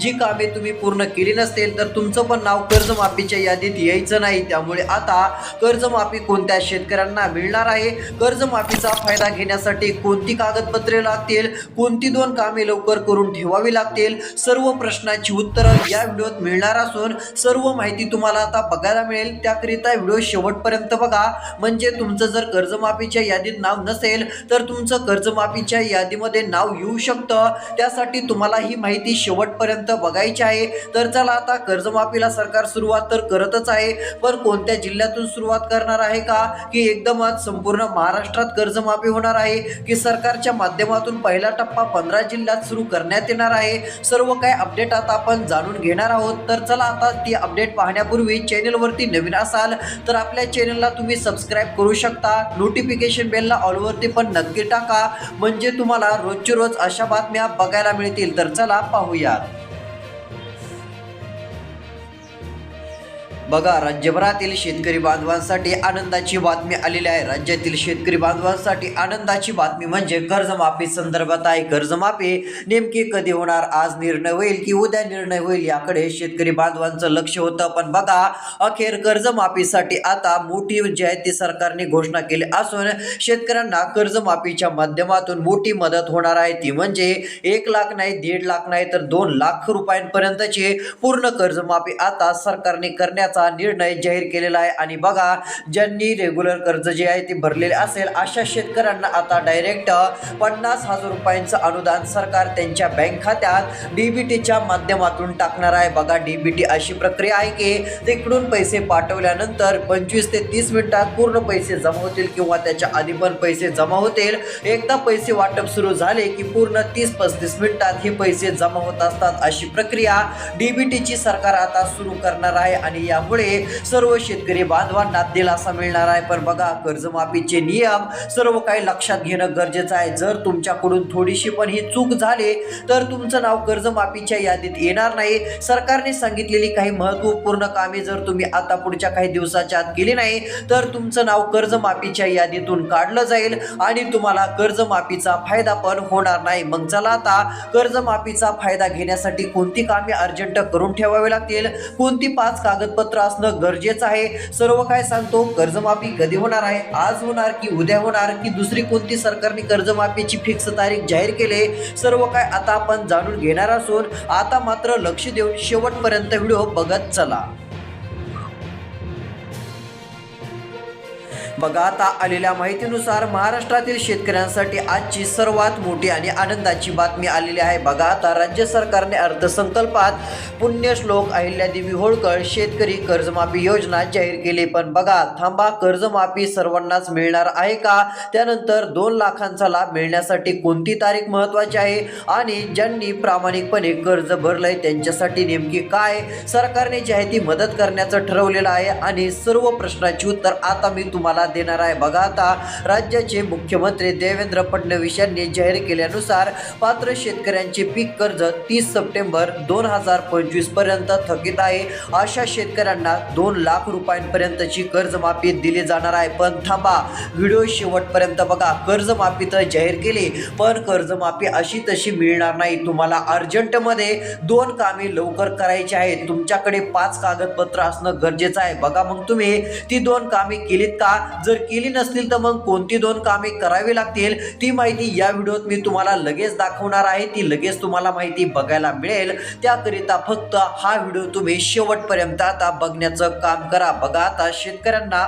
जी कामे तुम्ही पूर्ण केली नसतील तर तुमचं पण नाव कर्जमाफीच्या यादीत यायचं नाही। त्यामुळे आता कर्जमाफी कोणत्या शेतकऱ्यांना मिळणार आहे, कर्जमाफीचा फायदा घेण्यासाठी कोणती कागदपत्रे लागतील, कोणती 2 कामे लवकर करून ठेवावी लागतील, सर्व प्रश्नांची उत्तरं या व्हिडिओत मिळणार असून सर्व माहिती तुम्हाला आता बघायला मिळेल। त्याकरिता व्हिडिओ शेवटपर्यंत बघा, म्हणजे तुमचं जर कर्जमाफीच्या यादीत नाव नसेल तर तुमचं कर्जमाफीच्या यादीमध्ये नाव येऊ शकतं। त्यासाठी तुम्हाला ही माहिती शेवटपर्यंत बघायची आहे। तर चला, आता कर्जमाफीला सरकार सुरुवात तर करतच आहे, पण कोणत्या जिल्ह्यातून सुरुवात करणार आहे का, की एकदमच संपूर्ण महाराष्ट्रात कर्जमाफी होणार आहे, की सरकारच्या माध्यमातून पहिला टप्पा 15 जिल्ह्यात सुरू करण्यात येणार आहे, सर्व काही अपडेट आता आपण जाणून घेणार आहोत। तर चला, आता ती अपडेट पाहण्यापूर्वी चॅनलवरती नवीन असाल तर आपल्या चॅनलला तुम्ही सबस्क्राईब करू शकता, नोटिफिकेशन बेलला ऑलवरती पण नक्की टाका, म्हणजे तुम्हाला रोजची रोज अशा बातम्या बघायला मिळतील। तर चला पाहूयात। बघा, राज्यभरातील शेतकरी बांधवांसाठी आनंदाची बातमी आलेली आहे। राज्यातील शेतकरी बांधवांसाठी आनंदाची बातमी म्हणजे कर्जमाफी संदर्भात आहे। कर्जमाफी नेमकी कधी होणार, आज निर्णय होईल की उद्या निर्णय होईल, याकडे शेतकरी बांधवांचं लक्ष होतं। पण बघा, अखेर कर्जमाफीसाठी आता मोठी जी आहे ती सरकारने घोषणा केली असून शेतकऱ्यांना कर्जमाफीच्या माध्यमातून मोठी मदत होणार आहे। ती म्हणजे 1 लाख नाही, 1.5 लाख नाही तर 2 लाख रुपयांपर्यंतची पूर्ण कर्जमाफी आता सरकारने करण्याचा निर्णय जाहीर केलेला आहे। आणि बघा, ज्यांनी रेग्युलर कर्ज जे आहे ते भरलेले असेल अशा शेतकऱ्यांना आता डायरेक्ट 50,000 रुपयांचं अनुदान सरकार त्यांच्या बँक खात्यात डीबीटीच्या माध्यमातून टाकणार आहे। बघा, डीबीटी अशी प्रक्रिया आहे की तिकडून पैसे पाठवल्यानंतर 25 ते 30 मिनिटात पूर्ण पैसे जमा होतील किंवा त्याच्या आधी पण पैसे जमा होतील। एकदा पैसे वाटप सुरू झाले की पूर्ण 30-35 मिनिटात हे पैसे जमा होत असतात। अशी प्रक्रिया डीबीटीची सरकार आता सुरू करणार आहे आणि यामुळे सर्व शेतकरी बांधवांना दिलासा मिळणार आहे। पण बघा, कर्जमाफीचे नियम सर्व काही लक्षात घेणं गरजेचं आहे। जर तुमच्याकडून थोडीशी पण ही चूक झाली तर तुमचं नाव कर्जमाफीच्या यादीत येणार नाही। सरकारने सांगितलेली काही महत्त्वपूर्ण कामे जर तुम्ही आता पुढच्या काही दिवसाच्या आत केली नाही तर तुमचं नाव कर्जमाफीच्या यादीतून काढलं जाईल आणि तुम्हाला कर्जमाफीचा फायदा पण होणार नाही। मग चला, आता कर्जमाफीचा फायदा घेण्यासाठी कोणती कामे अर्जंट करून ठेवावी लागतील, कोणती 5 कागदपत्र असणं गरजेचं आहे, सर्व काय सांगतो। कर्जमाफी कधी होणार आहे, आज होणार की उद्या होणार की दुसरी कोणती सरकारने कर्जमाफीची फिक्स तारीख जाहीर केली, सर्व काय आता आपण जाणून घेणार असून आता मात्र लक्ष देऊन शेवटपर्यंत व्हिडिओ बघत चला। बघा, आता आलेल्या माहितीनुसार महाराष्ट्रातील शेतकऱ्यांसाठी आजची सर्वात मोठी आणि आनंदाची बातमी आलेली आहे। बघा, आता राज्य सरकारने अर्थसंकल्पात पुण्यश्लोक अहिल्यादेवी होळकर शेतकरी कर्जमाफी योजना जाहीर केली। पण बघा, थांबा, कर्जमाफी सर्वांनाच मिळणार आहे का, त्यानंतर 2 लाखांचा लाभ मिळण्यासाठी कोणती तारीख महत्त्वाची आहे आणि ज्यांनी प्रामाणिकपणे कर्ज भरलंय त्यांच्यासाठी नेमकी काय सरकारने जी आहे ती मदत करण्याचं ठरवलेलं आहे आणि सर्व प्रश्नांची उत्तर आता मी तुम्हाला देणार आहे। बघा, आता राज्याचे मुख्यमंत्री देवेंद्र फडणवीस यांनी जाहीर केल्यानुसार पात्र शेतकऱ्यांचे पीक कर्ज 30 सप्टेंबर 2025 पर्यंत थकीत आहे। अशा शेतकऱ्यांना 2 लाख रुपयांपर्यंतची कर्जमाफी दिली जाणार आहे। पण थांबा, व्हिडिओ शेवटपर्यंत बघा। कर्जमाफी तर जाहीर केली, पण कर्जमाफी अशी तशी मिळणार नाही। तुम्हाला अर्जंटमध्ये 2 कामे लवकर करायची आहेत। तुमच्याकडे 5 कागदपत्र असणं गरजेचं आहे। बघा, मग तुम्ही ती 2 कामे केलीत का, जर केली नसतील तर मग कोणती 2 कामे करावी लागतील ती माहिती या व्हिडिओत मी तुम्हाला लगेच दाखवणार आहे। ती लगेच तुम्हाला माहिती बघायला मिळेल, त्याकरिता फक्त हा व्हिडिओ तुम्ही शेवटपर्यंत आता बघण्याचं काम करा। बघा, आता शेतकऱ्यांना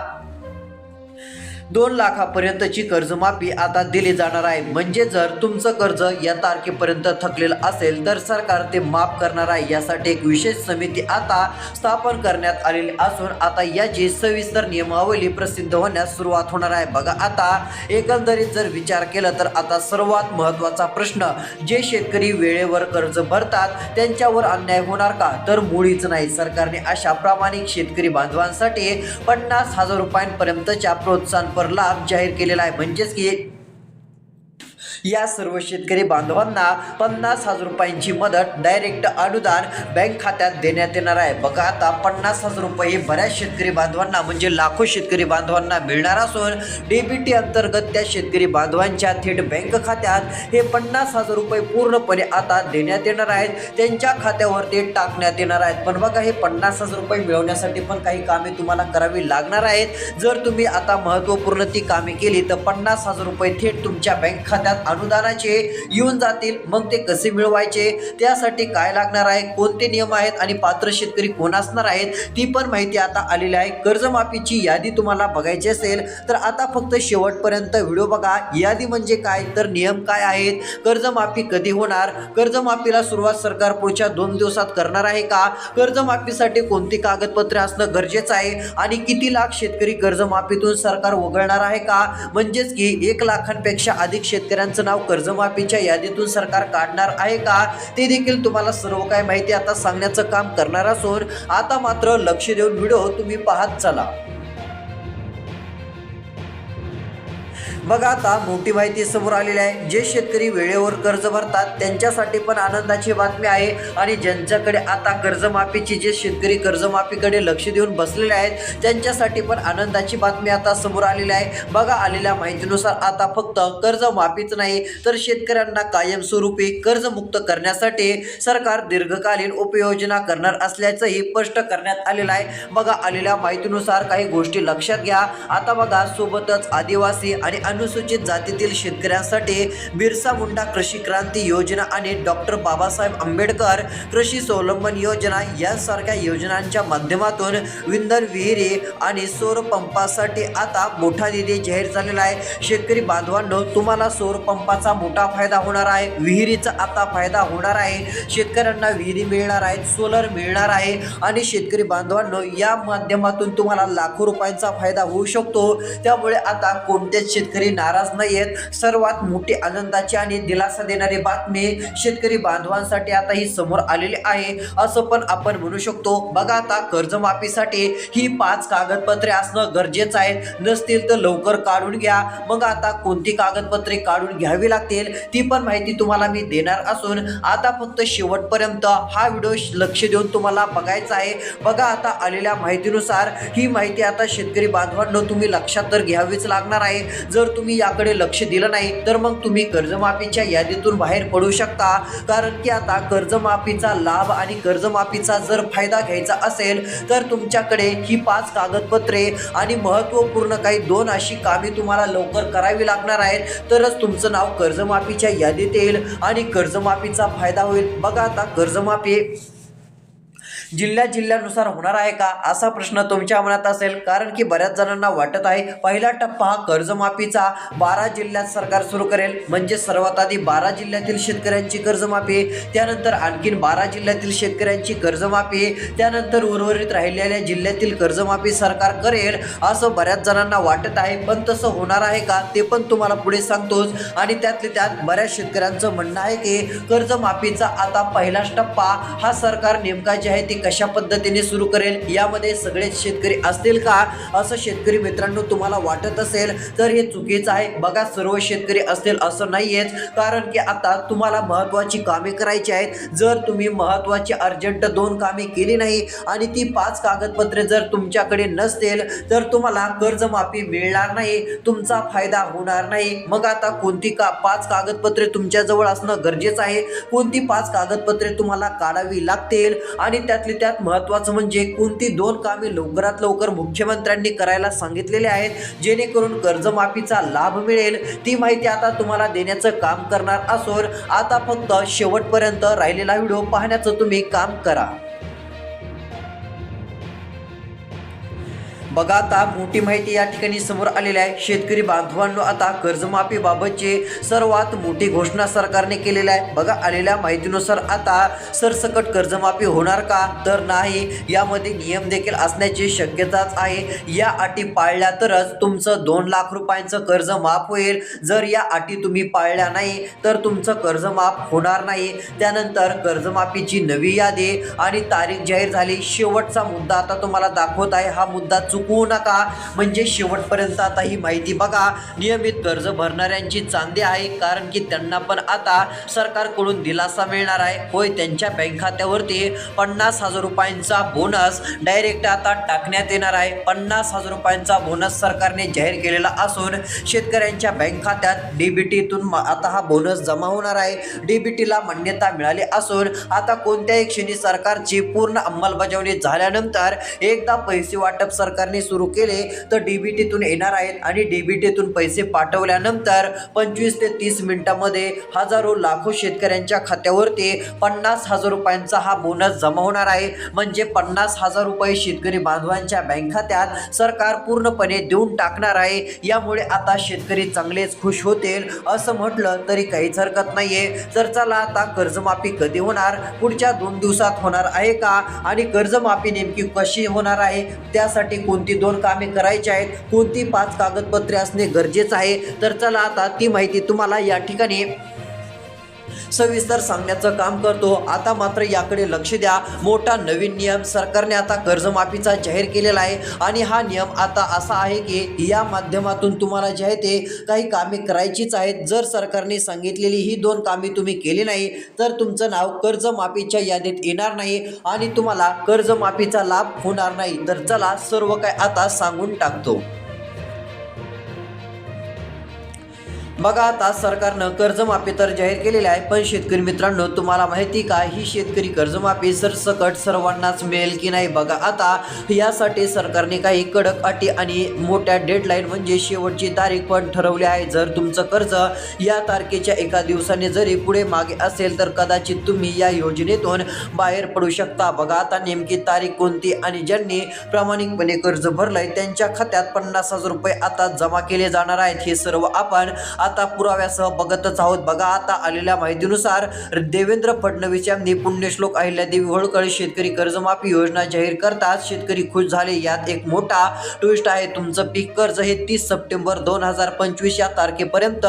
2 लाखापर्यंतची कर्जमाफी आता दिली जाणार आहे। म्हणजे जर तुमचं कर्ज या तारखेपर्यंत थकलेलं असेल तर सरकार ते माफ करणार आहे। यासाठी एक विशेष समिती आता स्थापन करण्यात आलेली असून आता याची सविस्तर नियमावली प्रसिद्ध होण्यास सुरुवात होणार आहे। बघा, आता एकंदरीत जर विचार केला तर आता सर्वात महत्त्वाचा प्रश्न, जे शेतकरी वेळेवर कर्ज भरतात त्यांच्यावर अन्याय होणार का, तर मुळीच नाही। सरकारने अशा प्रामाणिक शेतकरी बांधवांसाठी 50,000 रुपयांपर्यंतच्या प्रोत्साहन लाभ जाहीर केलेला आहे। म्हणजेच की या सर्व शेतकरी बांधवांना 50,000 रुपयांची मदत डायरेक्ट अनुदान बँक खात्यात देण्यात येणार आहे। बघा आता 50,000 रुपये बऱ्याच शेतकरी बांधवांना म्हणजे लाखो शेतकरी बांधवांना मिळणार असून डीबीटी अंतर्गत त्या शेतकरी बांधवांच्या थेट बँक खात्यात हे 50,000 रुपये पूर्णपणे आता देण्यात येणार आहेत, त्यांच्या खात्यावर ते टाकण्यात येणार आहेत। पण बघा हे 50,000 रुपये मिळवण्यासाठी पण काही कामे तुम्हाला करावी लागणार आहेत। जर तुम्ही आता महत्त्वपूर्ण ती कामे केली तर 50,000 रुपये थेट तुमच्या बँक खात्यात अनुदानाचे येऊन जातील। मग ते कसे मिळवायचे, त्यासाठी काय लागणार आहे, कोणते नियम आहेत आणि पात्र शेतकरी कोण असणार आहेत ती पण माहिती आता आलेली आहे। कर्जमाफीची यादी तुम्हाला बघायची असेल तर आता फक्त शेवटपर्यंत व्हिडिओ बघा। यादी म्हणजे काय तर नियम काय आहेत, कर्जमाफी कधी होणार, कर्जमाफीला सुरुवात सरकार पुढच्या 2 दिवसात करणार आहे का, कर्जमाफीसाठी कोणती कागदपत्रे असणं गरजेचं आहे आणि किती लाख शेतकरी कर्जमाफीतून सरकार वगळणार आहे का, म्हणजेच की 1 लाखांपेक्षा अधिक शेतकऱ्यांचं नाव कर्जमाफीच्या यादीतून सरकार काढणार आहे का, ते देखील तुम्हाला सर्व काय माहिती आता सांगण्याचं काम करणार असून आता मात्र लक्ष देऊन व्हिडिओ तुम्ही पाहत चला। बघा आता मोठी माहिती समोर आलेली आहे। जे शेतकरी वेळेवर कर्ज भरतात त्यांच्यासाठी पण आनंदाची बातमी आहे आणि ज्यांच्याकडे आता कर्जमाफीची जे शेतकरी कर्जमाफीकडे लक्ष देऊन बसलेले आहेत त्यांच्यासाठी पण आनंदाची बातमी आता समोर आलेली आहे। बघा आलेल्या माहितीनुसार आता फक्त कर्जमाफीच नाही तर शेतकऱ्यांना कायमस्वरूपी कर्जमुक्त करण्यासाठी सरकार दीर्घकालीन उपाययोजना करणार असल्याचंही स्पष्ट करण्यात आलेलं आहे। बघा आलेल्या माहितीनुसार काही गोष्टी लक्षात घ्या। आता बघा सोबतच आदिवासी आणि अनुसूचित जातीतील शेतकऱ्यांसाठी बिरसा मुंडा कृषी क्रांती योजना आणि डॉक्टर बाबासाहेब आंबेडकर कृषी स्वावलंबन योजना यांसारख्या योजनांच्या माध्यमातून विंधन विहिरी आणि सौर पंपासाठी आता मोठा निधी जाहीर झालेला आहे। शेतकरी बांधवांनो तुम्हाला सौर पंपाचा मोठा फायदा होणार आहे, विहिरीचा आता फायदा होणार आहे, शेतकऱ्यांना विहिरी मिळणार आहेत, सोलर मिळणार आहे आणि शेतकरी बांधवांनो या माध्यमातून तुम्हाला लाखो रुपयांचा फायदा होऊ शकतो। त्यामुळे आता कोणतेच शेतकरी नाराज नाहीयेत। सर्वात मोठी आनंदाची आणि दिलासा देणारी बातमी शेतकरी बांधवांसाठी आता ही समोर आलेली आहे असं पण आपण म्हणू शकतो। बघा आता कर्जमाफीसाठी ही 5 कागदपत्रे असणं गरजेचं आहे, नसतील तर लवकर काढून घ्या। मग आता कोणती कागदपत्रे काढून घ्यावी लागतील ती पण माहिती तुम्हाला मी देणार असून आता फक्त शेवटपर्यंत हा व्हिडिओ लक्ष देऊन तुम्हाला बघायचा आहे। बघा आता आलेल्या माहितीनुसार ही माहिती आता शेतकरी बांधवांनो तुम्ही लक्षात तर घ्यावीच लागणार आहे। जर तुम्ही याकडे लक्ष दिलं नाही तर मग तुम्ही कर्जमाफीच्या यादीतून बाहेर पडू शकता, कारण की आता कर्जमाफीचा लाभ आणि कर्जमाफीचा जर फायदा घ्यायचा असेल तर तुमच्याकडे ही 5 कागदपत्रे आणि महत्त्वपूर्ण काही 2 अशी कामे तुम्हाला लवकर करावी लागणार आहेत, तरच तुमचं नाव कर्जमाफीच्या यादीत येईल आणि कर्जमाफीचा फायदा होईल। बघा आता कर्जमाफी जिल्ह्यानुसार होणार आहे का असा प्रश्न तुमच्या मनात असेल, कारण की बऱ्याच जणांना वाटत आहे पहिला टप्पा हा कर्जमाफीचा 12 जिल्ह्यात सरकार सुरू करेल, म्हणजे सर्वात आधी 12 जिल्ह्यातील शेतकऱ्यांची कर्जमाफी, त्यानंतर आणखीन 12 जिल्ह्यातील शेतकऱ्यांची कर्जमाफी, त्यानंतर उर्वरित राहिलेल्या जिल्ह्यातील कर्जमाफी सरकार करेल असं बऱ्याच जणांना वाटत आहे। पण तसं होणार आहे का ते पण तुम्हाला पुढे सांगतोच। आणि त्यातले त्यात बऱ्याच शेतकऱ्यांचं म्हणणं आहे की कर्जमाफीचा आता पहिलाच टप्पा हा सरकार नेमका जे आहे कशा पद्धतीने सुरू करेल, यामध्ये सगळेच शेतकरी असतील का असं शेतकरी मित्रांनो तुम्हाला वाटत असेल तर हे चुकीचं आहे। बघा सर्व शेतकरी असतील असं नाहीयेच, कारण की आता तुम्हाला महत्त्वाची कामे करायची आहेत। जर तुम्ही महत्त्वाची अर्जंट 2 कामे केली नाही आणि ती 5 कागदपत्रे जर तुमच्याकडे नसतील तर तुम्हाला कर्जमाफी मिळणार नाही, तुमचा फायदा होणार नाही। मग आता कोणती 5 कागदपत्रे तुमच्याजवळ असणं गरजेचं आहे, कोणती 5 कागदपत्रे तुम्हाला काढावी लागतील आणि त्यातली त्यात महत्त्वाचं म्हणजे कोणती 2 कामे लवकरात लवकर मुख्यमंत्र्यांनी करायला सांगितलेले आहेत जेणेकरून कर्जमाफीचा लाभ मिळेल, ती माहिती आता तुम्हाला देण्याचं काम करणार असून आता फक्त शेवटपर्यंत राहिलेला व्हिडिओ पाहण्याचं तुम्ही काम करा। बघा आता मोठी माहिती या ठिकाणी समोर आलेली आहे। शेतकरी बांधवांनो आता कर्जमाफी बाबतची सर्वात मोठी घोषणा सरकारने केलेली आहे। बघा आलेल्या माहितीनुसार आता सरसकट कर्जमाफी होणार का तर नाही, यामध्ये नियम देखील असण्याची शक्यताच आहे। या अटी पाळल्या तरच तुमचं 2 लाख रुपयांचं कर्ज माफ होईल, जर या अटी तुम्ही पाळल्या नाही तर तुमचं कर्ज माफ होणार नाही। त्यानंतर कर्जमाफीची नवी यादी आणि तारीख जाहीर झाली। शेवटचा मुद्दा आता तुम्हाला दाखवत आहे, हा मुद्दा चुकवू नका, म्हणजे शेवटपर्यंत आता ही माहिती बघा. नियमित कर्ज भरणाऱ्यांची चांदी आहे, कारण की त्यांना पण आता सरकारकडून दिलासा मिळणार आहे. होय, त्यांच्या बँक खात्यावरती 50,000 रुपयांचा बोनस डायरेक्ट आता टाकण्यात येणार आहे. 50,000 रुपयांचा बोनस सरकारने जाहीर केलेला असून शेतकऱ्यांच्या बँक खात्यात डीबीटीतून आता हा बोनस जमा होणार आहे. डीबीटीला मान्यता मिळाली असून आता कोणत्याही क्षणी सरकारची पूर्ण अंमलबजावणी झाल्यानंतर एकदा पैसे वाटप सरकारने सुरू केले तर डीबीटीतून येणार आहेत आणि डीबीटीतून पैसे पाठवल्यानंतर 25 ते 30 मिनिटांमध्ये हजारो लाखो शेतकऱ्यांच्या खात्यावरती 50,000 रुपयांचा हा बोनस जमा होणार आहे. म्हणजे 50,000 रुपये शेतकरी बांधवांच्या बँक खात्यात सरकार पूर्णपणे देऊन टाकणार आहे. यामुळे आता शेतकरी चांगलेच खुश होतील असं म्हटलं तरी काहीच हरकत नाहीये. तर चला, आता कर्जमाफी कधी होणार, पुढच्या 2 दिवसात होणार आहे का, आणि कर्जमाफी नेमकी कशी होणार आहे, त्यासाठी कोणती 2 कामे करायची आहेत, कोणती 5 कागदपत्रे असणे गरजेचं आहे, तर चला आता ती माहिती तुम्हाला या ठिकाणी सविस्तर सांगण्याचं काम करतो. आता मात्र याकडे लक्ष द्या. मोठा नवीन नियम सरकारने आता कर्जमाफीचा जाहीर केलेला आहे आणि हा नियम आता असा आहे की या माध्यमातून तुम्हाला जे आहे ते काही कामे करायचीच आहेत. जर सरकारने सांगितलेली ही 2 कामे तुम्ही केली नाही तर तुमचं नाव कर्जमाफीच्या यादीत येणार नाही आणि तुम्हाला कर्जमाफीचा लाभ होणार नाही. तर चला, सर्व काय आता सांगून टाकतो. बघा, आता सरकारनं कर्जमाफी तर जाहीर केलेली आहे, पण शेतकरी मित्रांनो, तुम्हाला माहिती का ही शेतकरी कर्जमाफी सरसकट सर्वांनाच मिळेल की नाही? बघा, आता यासाठी सरकारने काही कडक अटी आणि मोठ्या डेडलाईन म्हणजे शेवटची तारीख पण ठरवली आहे. जर तुमचं कर्ज या तारखेच्या एका दिवसाने जरी पुढे मागे असेल तर कदाचित तुम्ही या योजनेतून बाहेर पडू शकता. बघा, आता नेमकी तारीख कोणती आणि ज्यांनी प्रामाणिकपणे कर्ज भरलंय त्यांच्या खात्यात 50,000 रुपये आता जमा केले जाणार आहेत. हे सर्व आपण आता पुराव्यासह बघतच आहोत. बघा, आता आलेल्या माहितीनुसार देवेंद्र फडणवीस यांनी पुण्यश्लोक अहिल्यादेवी होळकर शेतकरी कर्जमाफी योजना जाहीर करतात शेतकरी खुश झाले. यात एक मोठा ट्विस्ट आहे. तुमचं पीक कर्ज हे 30 सप्टेंबर 2025 या तारखेपर्यंत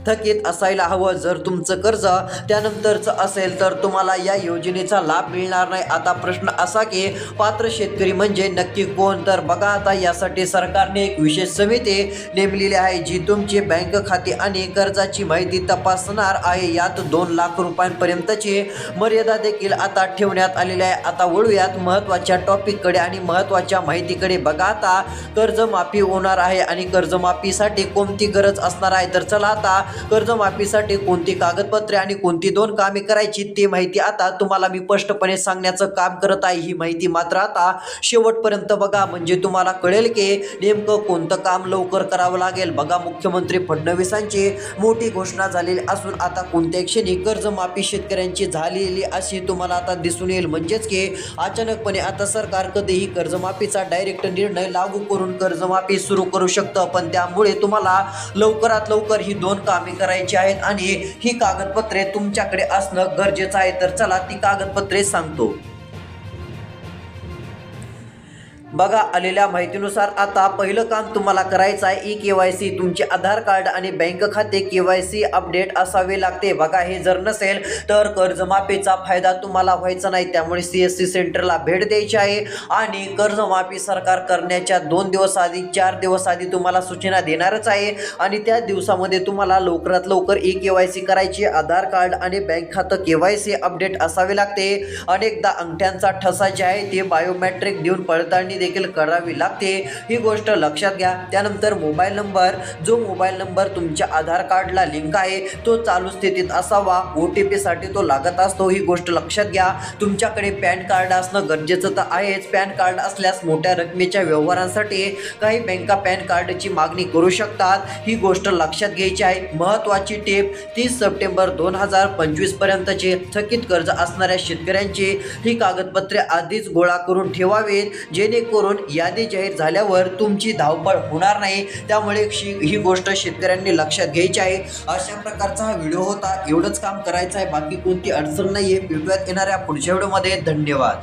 थकीत असायला हवं. जर तुमचं कर्ज त्यानंतरचं असेल तर तुम्हाला या योजनेचा लाभ मिळणार नाही. आता प्रश्न असा की पात्र शेतकरी म्हणजे नक्की कोण? तर बघा, आता यासाठी सरकारने एक विशेष समिती नेमलेली आहे जी तुमची बँक खाती आणि कर्जाची माहिती तपासणार आहे. यात 2 लाख रुपयांपर्यंतची मर्यादा देखील आता ठेवण्यात आलेली आहे. आता वळूयात महत्त्वाच्या टॉपिककडे आणि महत्त्वाच्या माहितीकडे. बघा, आता कर्जमाफी होणार आहे आणि कर्जमाफीसाठी कोणती गरज असणार आहे, तर चला आता कर्जमाफीसाठी कोणती कागदपत्रे आणि कोणती 2 कामे करायची ते माहिती आता तुम्हाला मी स्पष्टपणे सांगण्याचं काम करत आहे. ही माहिती मात्र आता शेवटपर्यंत बघा, म्हणजे तुम्हाला कळेल की नेमकं कोणतं काम लवकर करावं लागेल. बघा, मुख्यमंत्री फडणवीसांची मोठी घोषणा झालेली असून आता कोणत्या क्षणी कर्जमाफी शेतकऱ्यांची झालेली अशी तुम्हाला आता दिसून येईल. म्हणजेच की अचानकपणे आता सरकार कधीही कर्जमाफीचा डायरेक्ट निर्णय लागू करून कर्जमाफी सुरू करू शकतं. पण त्यामुळे तुम्हाला लवकरात लवकर ही 2 कामे करायची आहेत आणि ही कागदपत्रे तुमच्याकडे असणं गरजेचं आहे. तर चला, ती कागदपत्रे सांगतो. बघा, आलेल्या माहितीनुसार आता पहिलं काम तुम्हाला करायचं आहे ई-KYC. तुमचे आधार कार्ड आणि बँक खाते KYC अपडेट असावे लागते. बघा, हे जर नसेल तर कर्जमाफीचा फायदा तुम्हाला व्हायचा नाही. त्यामुळे CSC सेंटरला भेट द्यायची आहे आणि कर्जमाफी सरकार करण्याच्या 2 दिवस आधी 4 दिवस आधी तुम्हाला सूचना देणारच आहे आणि त्या दिवसामध्ये तुम्हाला लवकरात लवकर ई-KYC करायची. आधार कार्ड आणि बँक खातं KYC अपडेट असावे लागते. अनेकदा अंगठ्यांचा ठसा जे आहे ते बायोमेट्रिक देऊन पडताळणी देखील करावी लागते. ही गोष्ट लक्षात घ्या. त्यानंतर मोबाईल नंबर, जो मोबाईल नंबर तुमच्या आधार कार्डला लिंक आहे तो चालू स्थितीत असावा. OTP साठी तो लागत असतो. ही गोष्ट लक्षात घ्या. तुमच्याकडे पॅन कार्ड असणं गरजेचं तर आहेच. पॅन कार्ड असल्यास मोठ्या रकमेच्या व्यवहारांसाठी काही बँका पॅन कार्डची मागणी करू शकतात. ही गोष्ट लक्षात घ्यायची आहे. महत्त्वाची टिप, 30 सप्टेंबर 2025 पर्यंतचे थकीत कर्ज असणाऱ्या शेतकऱ्यांची ही कागदपत्रे आधीच गोळा करून ठेवावीत, जेणेकरून यादी जाहीर झाल्यावर तुमची धावपळ होणार नाही. त्यामुळे ही गोष्ट शेतकऱ्यांनी लक्षात घ्यायची आहे. अशा प्रकारचा हा व्हिडिओ होता. एवढंच काम करायचं आहे, बाकी कोणती अडचण नाहीये. भेटूयात येणाऱ्या पुढच्या व्हिडिओमध्ये. धन्यवाद.